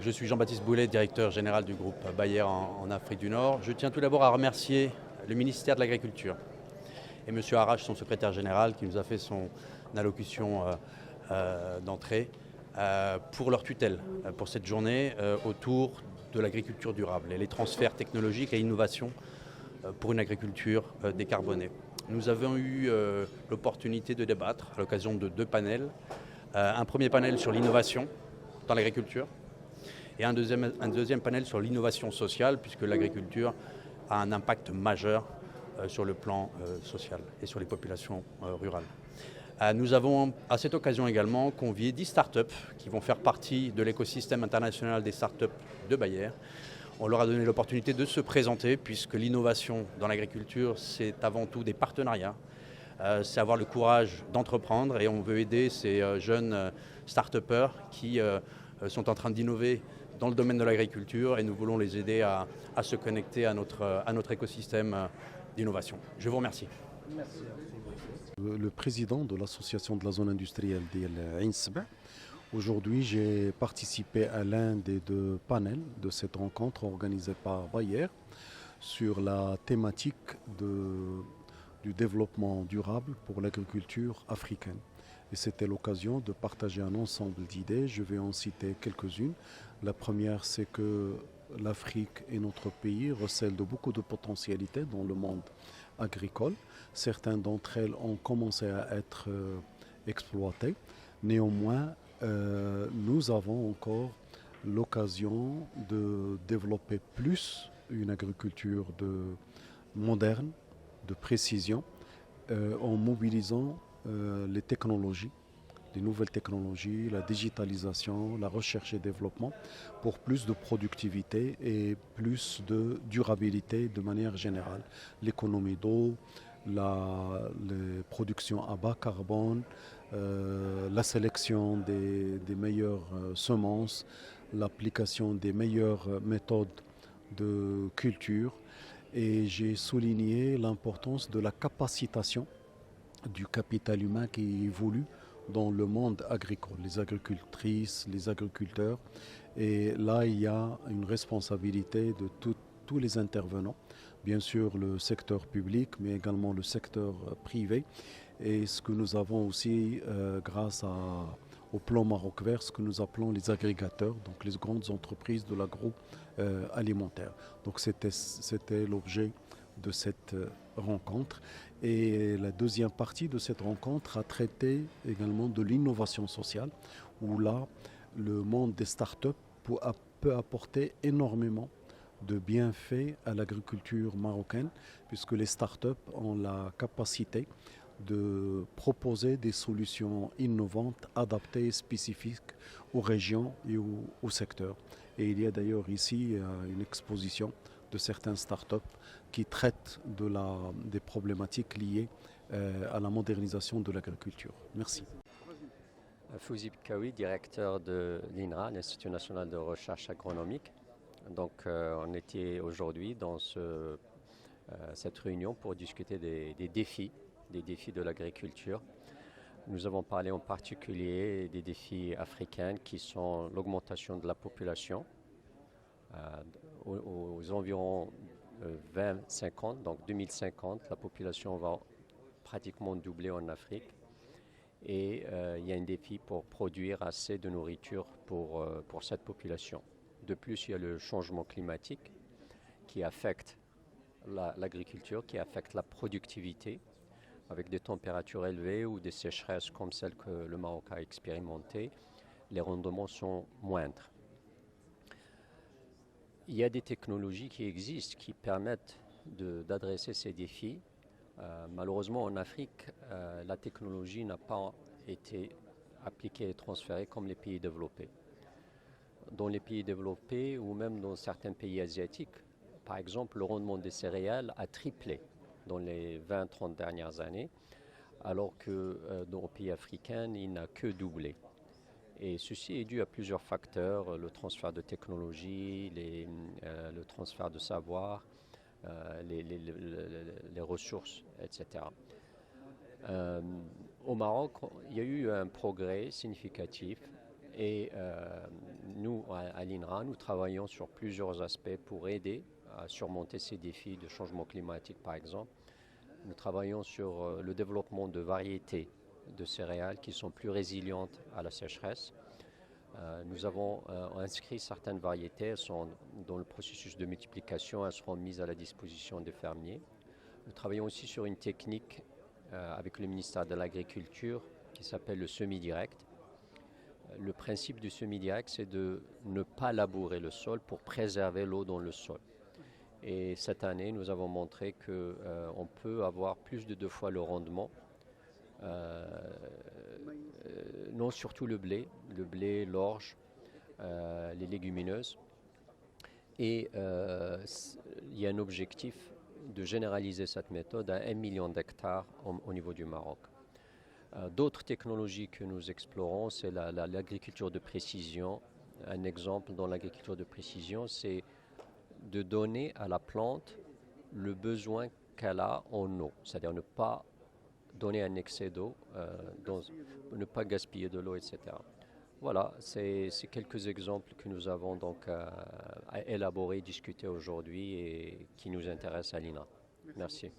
je suis Jean-Baptiste Boulet, directeur général du groupe Bayer en Afrique du Nord. Je tiens tout d'abord à remercier le ministère de l'Agriculture et M. Arash, son secrétaire général, qui nous a fait son allocution d'entrée pour leur tutelle pour cette journée autour de l'agriculture durable et les transferts technologiques et innovations pour une agriculture décarbonée. Nous avons eu l'opportunité de débattre à l'occasion de 2 panels. Un premier panel sur l'innovation dans l'agriculture et un deuxième panel sur l'innovation sociale, puisque l'agriculture a un impact majeur sur le plan social et sur les populations rurales. Nous avons à cette occasion également convié 10 startups qui vont faire partie de l'écosystème international des startups de Bayer. On leur a donné l'opportunité de se présenter, puisque l'innovation dans l'agriculture, c'est avant tout des partenariats. C'est avoir le courage d'entreprendre, et on veut aider ces jeunes start-upers qui sont en train d'innover dans le domaine de l'agriculture, et nous voulons les aider à se connecter à notre écosystème d'innovation. Je vous remercie. Merci. Le président de l'association de la zone industrielle d'Ain Sebaa. Aujourd'hui, j'ai participé à l'un des 2 panels de cette rencontre organisée par Bayer sur la thématique du développement durable pour l'agriculture africaine. Et c'était l'occasion de partager un ensemble d'idées. Je vais en citer quelques-unes. La première, c'est que l'Afrique et notre pays recèlent de beaucoup de potentialités dans le monde agricole. Certaines d'entre elles ont commencé à être exploitées. Néanmoins, nous avons encore l'occasion de développer plus une agriculture moderne, de précision, en mobilisant les technologies, les nouvelles technologies, la digitalisation, la recherche et développement pour plus de productivité et plus de durabilité de manière générale. L'économie d'eau, les productions à bas carbone, la sélection des meilleures semences, l'application des meilleures méthodes de culture. Et j'ai souligné l'importance de la capacitation du capital humain qui évolue dans le monde agricole, les agricultrices, les agriculteurs. Et là, il y a une responsabilité de tous les intervenants, bien sûr le secteur public, mais également le secteur privé. Et ce que nous avons aussi, grâce au plan Maroc Vert, ce que nous appelons les agrégateurs, donc les grandes entreprises de l'agroalimentaire. Donc c'était l'objet de cette rencontre. Et la deuxième partie de cette rencontre a traité également de l'innovation sociale, où là, le monde des startups peut apporter énormément de bienfaits à l'agriculture marocaine, puisque les startups ont la capacité de proposer des solutions innovantes, adaptées et spécifiques aux régions et au secteur. Et il y a d'ailleurs ici une exposition de certaines startups qui traitent des problématiques liées à la modernisation de l'agriculture. Merci. Fouzi Bkaoui, directeur de l'INRA, l'Institut national de recherche agronomique. Donc on était aujourd'hui dans cette réunion pour discuter des défis de l'agriculture. Nous avons parlé en particulier des défis africains qui sont l'augmentation de la population aux environs 2050, donc 2050, la population va pratiquement doubler en Afrique. Et il y a un défi pour produire assez de nourriture pour cette population. De plus, il y a le changement climatique qui affecte l'agriculture, qui affecte la productivité, avec des températures élevées ou des sécheresses comme celles que le Maroc a expérimentées. Les rendements sont moindres. Il y a des technologies qui existent, qui permettent d'adresser ces défis. Malheureusement, en Afrique, la technologie n'a pas été appliquée et transférée comme les pays développés. Dans les pays développés ou même dans certains pays asiatiques, par exemple, le rendement des céréales a triplé dans les 20-30 dernières années, alors que dans les pays africains, il n'a que doublé. Et ceci est dû à plusieurs facteurs, le transfert de technologie, le transfert de savoir, les ressources, etc. Au Maroc, il y a eu un progrès significatif et nous, à l'INRA, nous travaillons sur plusieurs aspects pour aider à surmonter ces défis de changement climatique, par exemple. Nous travaillons sur le développement de variétés de céréales qui sont plus résilientes à la sécheresse. Nous avons inscrit certaines variétés, elles sont dans le processus de multiplication, elles seront mises à la disposition des fermiers. Nous travaillons aussi sur une technique avec le ministère de l'Agriculture qui s'appelle le semi-direct. Le principe du semi-direct, c'est de ne pas labourer le sol pour préserver l'eau dans le sol. Et cette année, nous avons montré qu'on peut avoir plus de 2 fois le rendement. Non, surtout le blé, l'orge, les légumineuses. Et il y a un objectif de généraliser cette méthode à 1 million d'hectares au niveau du Maroc. D'autres technologies que nous explorons, c'est l'agriculture de précision. Un exemple dans l'agriculture de précision, c'est de donner à la plante le besoin qu'elle a en eau, c'est-à-dire ne pas donner un excès d'eau, ne pas gaspiller de l'eau, etc. Voilà, c'est quelques exemples que nous avons donc à élaborer, discuter aujourd'hui et qui nous intéressent à l'INRA. Merci.